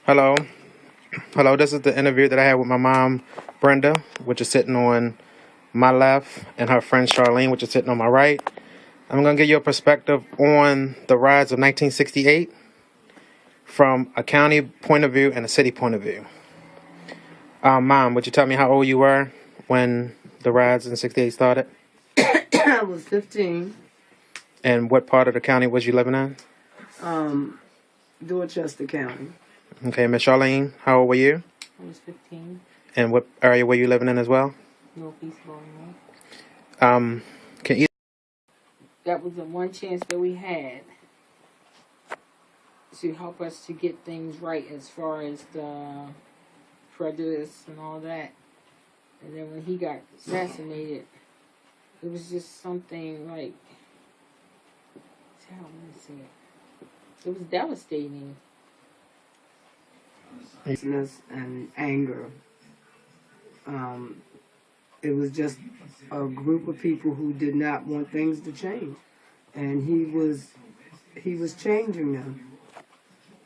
Hello. Hello, this is the interview that I had with my mom, Brenda, which is sitting on my left, and her friend Charlene, which is sitting on my right. I'm going to give you a perspective on the riots of 1968 from a county point of view and a city point of view. Mom, would you tell me how old you were when the riots in 68 started? I was 15. And what part of the county was you living in? Dorchester County. Okay, Miss Charlene, how old were you? I was 15, And what area were you living in as well? Northeast Baltimore. Can you... That was the one chance that we had to help us to get things right as far as the prejudice and all that. And then when he got assassinated, it was just something like, how would I say it? It was devastating. And anger. It was just a group of people who did not want things to change, and he was changing them.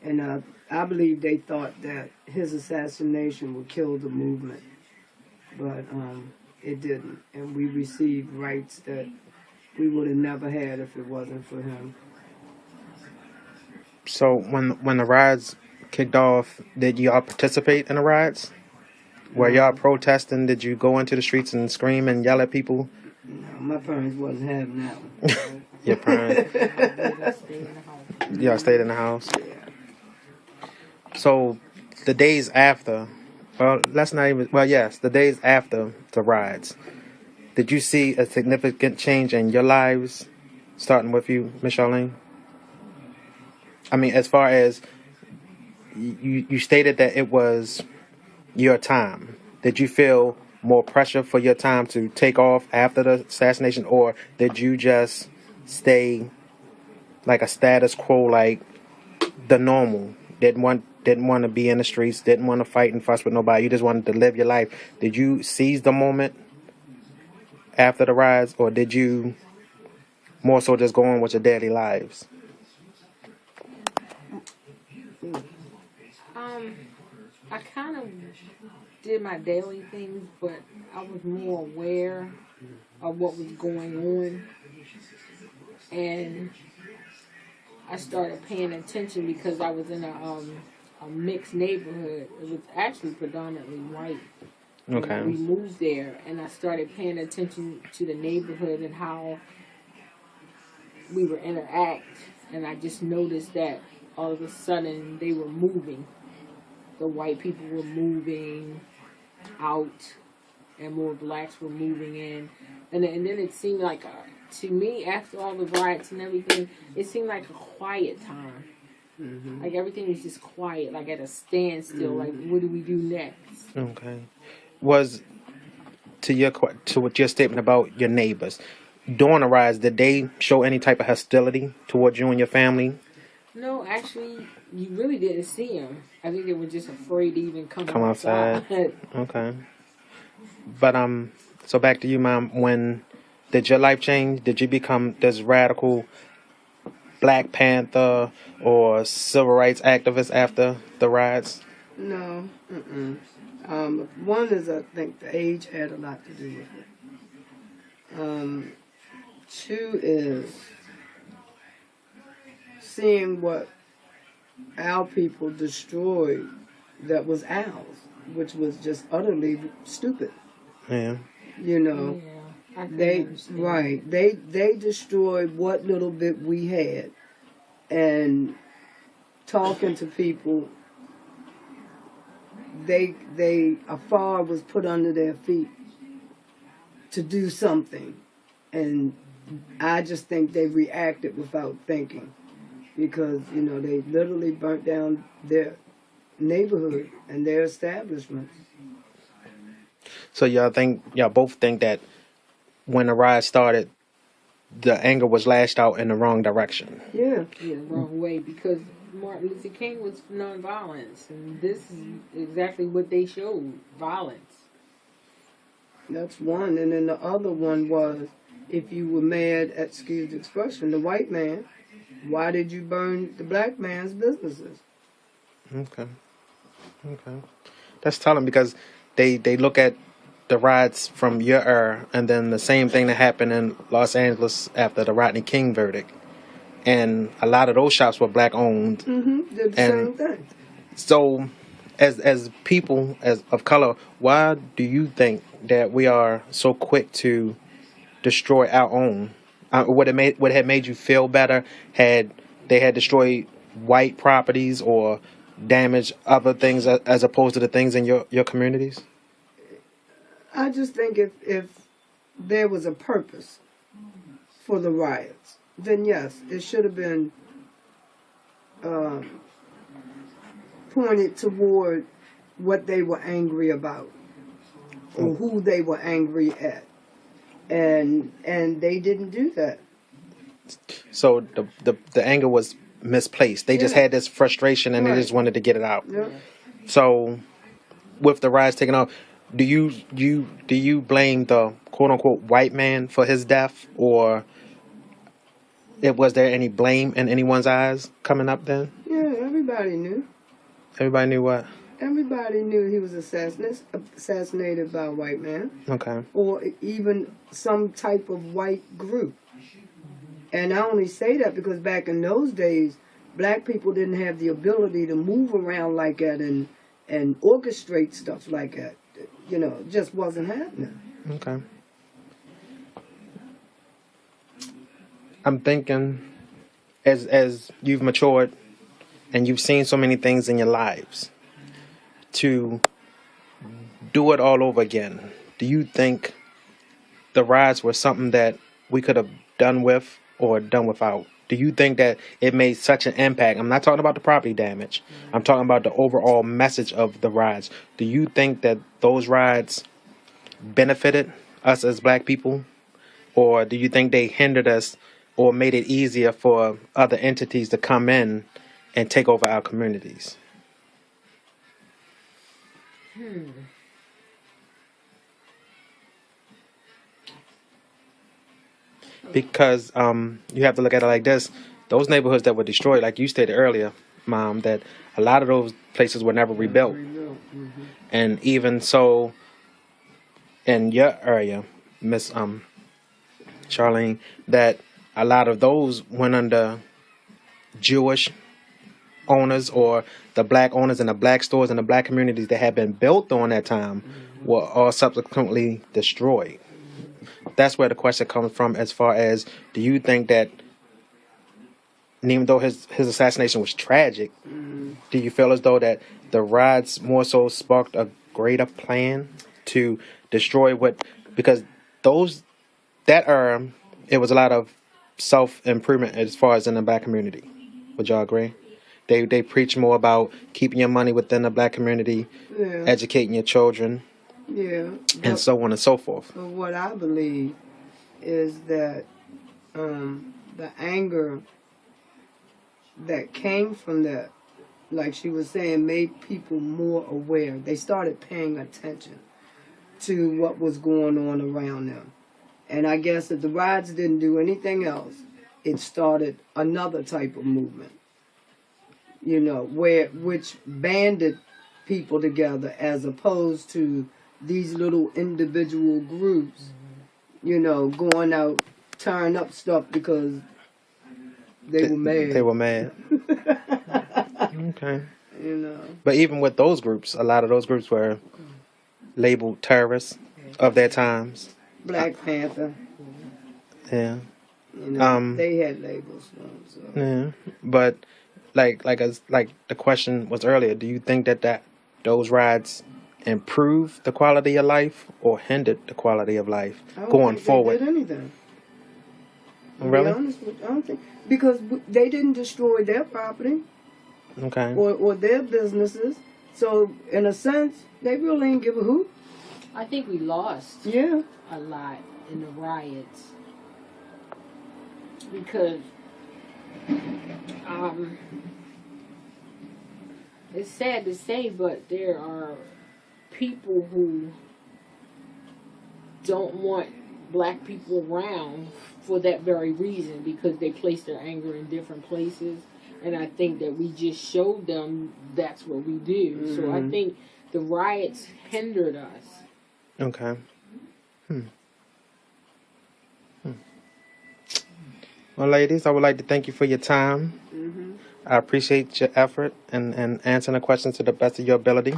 And I believe they thought that his assassination would kill the movement, but it didn't. And we received rights that we would have never had if it wasn't for him. So when the riots kicked off, did y'all participate in the riots? Were y'all protesting? Did you go into the streets and scream and yell at people? No, my parents wasn't having that one. Your parents? Y'all stayed in the house? Yeah. So the days after, the days after the riots, did you see a significant change in your lives, starting with you, Miss Charlene? I mean, as far as you stated that it was your time. Did you feel more pressure for your time to take off after the assassination, or did you just stay like a status quo, like the normal? Didn't want to be in the streets, didn't want to fight and fuss with nobody. You just wanted to live your life. Did you seize the moment after the riots, or did you more so just go on with your daily lives? I kind of did my daily things, but I was more aware of what was going on. And I started paying attention because I was in a mixed neighborhood. It was actually predominantly white. Okay. And we moved there, and I started paying attention to the neighborhood and how we were interact. And I just noticed that all of a sudden they were moving. The white people were moving out, and more blacks were moving in. And then it seemed like, to me, after all the riots and everything, it seemed like a quiet time. Mm-hmm. Like everything was just quiet, like at a standstill. Mm-hmm. Like, what do we do next? Okay. Was to what your statement about your neighbors during the riots, did they show any type of hostility towards you and your family? No, actually, you really didn't see them. I think they were just afraid to even come outside. Okay. But so back to you, Mom. When did your life change? Did you become this radical Black Panther or civil rights activist after the riots? No. One is, I think the age had a lot to do with it. Two is seeing what our people destroyed that was ours, which was just utterly stupid. Yeah. You know, yeah, they destroyed what little bit we had, and talking to people, a fire was put under their feet to do something, and I just think they reacted without thinking. Because, they literally burnt down their neighborhood and their establishments. So y'all both think that when the riot started, the anger was lashed out in the wrong direction? Yeah, the wrong way, because Martin Luther King was for nonviolence, and this is exactly what they showed, violence. That's one. And then the other one was, if you were mad at, excuse the expression, the white man, why did you burn the black man's businesses? Okay. Okay. That's telling because they look at the riots from your era and then the same thing that happened in Los Angeles after the Rodney King verdict. And a lot of those shops were black owned. Did the And same thing. so as people as of color, why do you think that we are so quick to destroy our own? Would it have made you feel better had they had destroyed white properties or damaged other things as opposed to the things in your communities? I just think if there was a purpose for the riots, then yes, it should have been pointed toward what they were angry about or who they were angry at, and they didn't do that. So the anger was misplaced. They just Yeah. had this frustration and they Right. just wanted to get it out. Yeah. So with the riots taking off, do you blame the quote unquote white man for his death, or was there any blame in anyone's eyes coming up then? Yeah, everybody knew. Everybody knew what? Everybody knew he was assassinated by a white man, Okay. or even some type of white group. And I only say that because back in those days, black people didn't have the ability to move around like that and orchestrate stuff like that. You know, it just wasn't happening. Okay. I'm thinking as you've matured and you've seen so many things in your lives, to do it all over again, do you think the riots were something that we could have done with or done without? Do you think that it made such an impact? I'm not talking about the property damage. I'm talking about the overall message of the riots. Do you think that those riots benefited us as black people? Or do you think they hindered us or made it easier for other entities to come in and take over our communities? Because you have to look at it like this. Those neighborhoods that were destroyed, like you stated earlier, Mom, that a lot of those places were never rebuilt. And even so, in your area, Miss Charlene, that a lot of those went under Jewish owners or the black owners and the black stores and the black communities that had been built during that time were all subsequently destroyed. That's where the question comes from as far as, do you think that even though his assassination was tragic, do you feel as though that the riots more so sparked a greater plan to destroy what, because that era, it was a lot of self-improvement as far as in the black community. Would y'all agree? They preach more about keeping your money within the black community, Yeah. educating your children, Yeah. and so on and so forth. But what I believe is that the anger that came from that, like she was saying, made people more aware. They started paying attention to what was going on around them. And I guess if the riots didn't do anything else, it started another type of movement, you know, which banded people together as opposed to these little individual groups, you know, going out, tearing up stuff because they were mad. They were mad. Okay. You know. But even with those groups, a lot of those groups were labeled terrorists of their times. Black Panther, Yeah. you know, they had labels for them. So. Yeah. But like the question was earlier, do you think that those riots improved the quality of life or hindered the quality of life I don't going think forward? They did anything. To Really? be honest with you, I don't think, because they didn't destroy their property Okay. or their businesses. So in a sense, they really ain't give a hoot. I think we lost Yeah. a lot in the riots because it's sad to say, but there are people who don't want black people around for that very reason, because they place their anger in different places. And I think that we just showed them that's what we do. So I think the riots hindered us. Okay. Well, ladies, I would like to thank you for your time. I appreciate your effort and answering the questions to the best of your ability.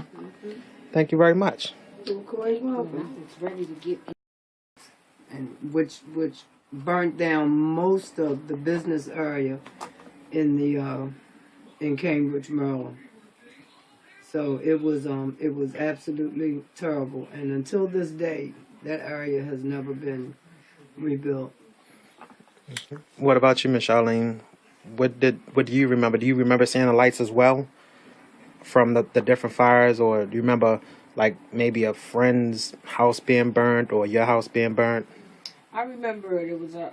Thank you very much. Of course, And I welcome. was ready to get And which burnt down most of the business area in the in Cambridge, Maryland. So it was absolutely terrible. And until this day, that area has never been rebuilt. What about you, Miss Charlene? What do you remember? Do you remember seeing the lights as well from the different fires, or do you remember like maybe a friend's house being burnt or your house being burnt? I remember it was a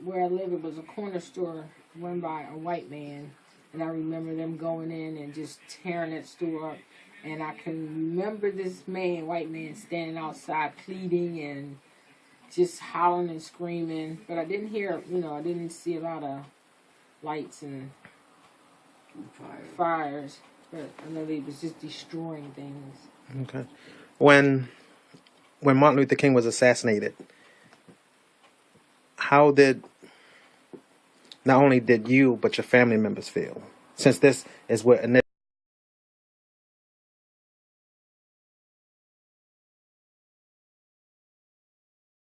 where I live. It was a corner store run by a white man, and I remember them going in and just tearing that store up. And I can remember this man, white man, standing outside pleading and just howling and screaming. But I didn't hear, I didn't see a lot of lights and fires. But I know they was just destroying things. Okay. When Martin Luther King was assassinated, how did not only did you but your family members feel? Since this is what